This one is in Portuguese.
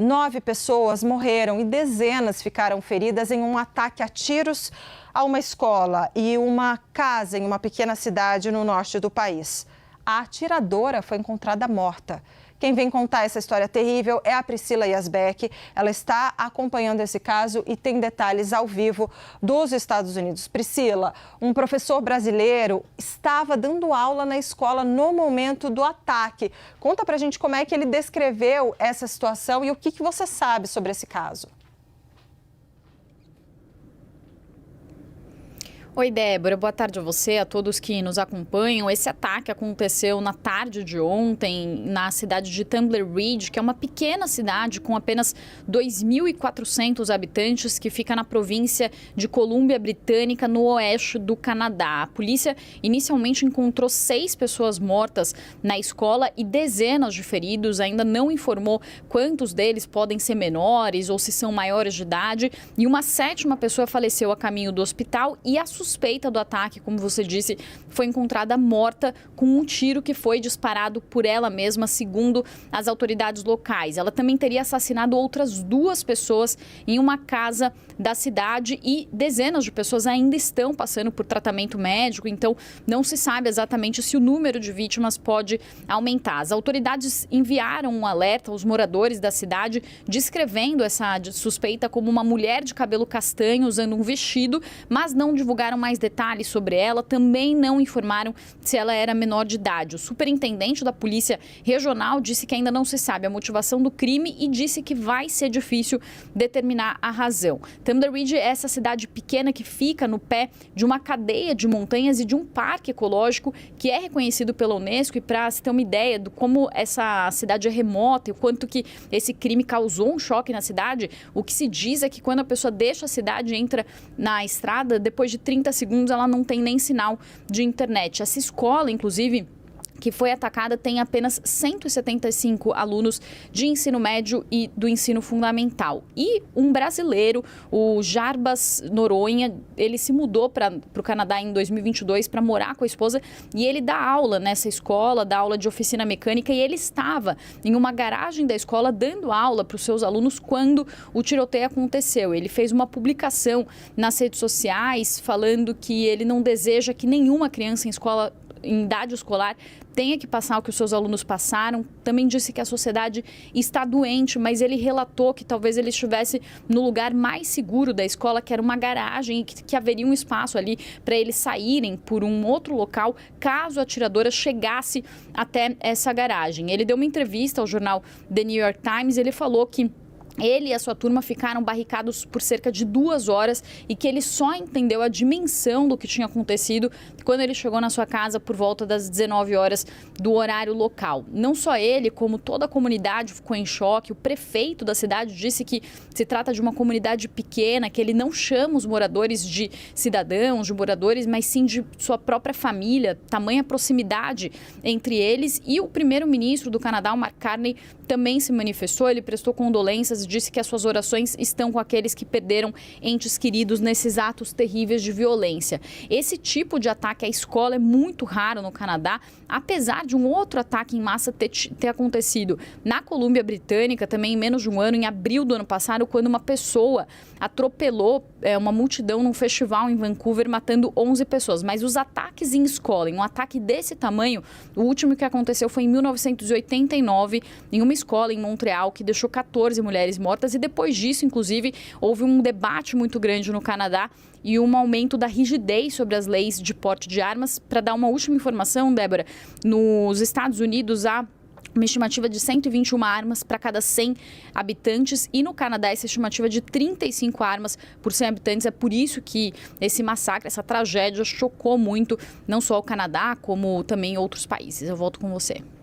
9 pessoas morreram e dezenas ficaram feridas em um ataque a tiros a uma escola e uma casa em uma pequena cidade no norte do país. A atiradora foi encontrada morta. Quem vem contar essa história terrível é a Priscila Yazbek. Ela está acompanhando esse caso e tem detalhes ao vivo dos Estados Unidos. Priscila, um professor brasileiro estava dando aula na escola no momento do ataque. Conta pra gente como é que ele descreveu essa situação e o que você sabe sobre esse caso. Oi, Débora. Boa tarde a você, a todos que nos acompanham. Esse ataque aconteceu na tarde de ontem na cidade de Tumbler Ridge, que é uma pequena cidade com apenas 2.400 habitantes, que fica na província de Colômbia Britânica, no oeste do Canadá. A polícia inicialmente encontrou 6 pessoas mortas na escola e dezenas de feridos. Ainda não informou quantos deles podem ser menores ou se são maiores de idade. E uma 7ª pessoa faleceu a caminho do hospital e a suspeita do ataque, como você disse, foi encontrada morta com um tiro que foi disparado por ela mesma, segundo as autoridades locais. Ela também teria assassinado outras 2 pessoas em uma casa da cidade e dezenas de pessoas ainda estão passando por tratamento médico, então não se sabe exatamente se o número de vítimas pode aumentar. As autoridades enviaram um alerta aos moradores da cidade, descrevendo essa suspeita como uma mulher de cabelo castanho usando um vestido, mas não divulgaram mais detalhes sobre ela, também não informaram se ela era menor de idade. O superintendente da Polícia Regional disse que ainda não se sabe a motivação do crime e disse que vai ser difícil determinar a razão. Tumbler Ridge é essa cidade pequena que fica no pé de uma cadeia de montanhas e de um parque ecológico que é reconhecido pela Unesco. E para se ter uma ideia de como essa cidade é remota e o quanto que esse crime causou um choque na cidade, o que se diz é que quando a pessoa deixa a cidade e entra na estrada, depois de 30 segundos ela não tem nem sinal de internet. Essa escola, inclusive, que foi atacada, tem apenas 175 alunos de ensino médio e do ensino fundamental. E um brasileiro, o Jarbas Noronha, ele se mudou para o Canadá em 2022 para morar com a esposa e ele dá aula nessa escola, dá aula de oficina mecânica, e ele estava em uma garagem da escola dando aula para os seus alunos quando o tiroteio aconteceu. Ele fez uma publicação nas redes sociais falando que ele não deseja que nenhuma criança em idade escolar tenha que passar o que os seus alunos passaram. Também disse que a sociedade está doente, mas ele relatou que talvez ele estivesse no lugar mais seguro da escola, que era uma garagem, e que haveria um espaço ali para eles saírem por um outro local caso a atiradora chegasse até essa garagem. Ele deu uma entrevista ao jornal The New York Times. Ele falou que ele e a sua turma ficaram barricados por cerca de 2 horas e que ele só entendeu a dimensão do que tinha acontecido quando ele chegou na sua casa por volta das 19 horas do horário local. Não só ele, como toda a comunidade ficou em choque. O prefeito da cidade disse que se trata de uma comunidade pequena, que ele não chama os moradores de cidadãos, de moradores, mas sim de sua própria família, tamanha proximidade entre eles. E o primeiro-ministro do Canadá, o Mark Carney, também se manifestou. Ele prestou condolências e disse que as suas orações estão com aqueles que perderam entes queridos nesses atos terríveis de violência. Esse tipo de ataque à escola é muito raro no Canadá, apesar de um outro ataque em massa ter acontecido na Colômbia Britânica, também em menos de um ano, em abril do ano passado, quando uma pessoa atropelou uma multidão num festival em Vancouver, matando 11 pessoas. Mas os ataques em escola, em um ataque desse tamanho, o último que aconteceu foi em 1989, em uma escola em Montreal, que deixou 14 mulheres mortas, e depois disso, inclusive, houve um debate muito grande no Canadá e um aumento da rigidez sobre as leis de porte de armas. Para dar uma última informação, Débora, nos Estados Unidos há uma estimativa de 121 armas para cada 100 habitantes e no Canadá essa estimativa de 35 armas por 100 habitantes. É por isso que esse massacre, essa tragédia chocou muito não só o Canadá, como também outros países. Eu volto com você.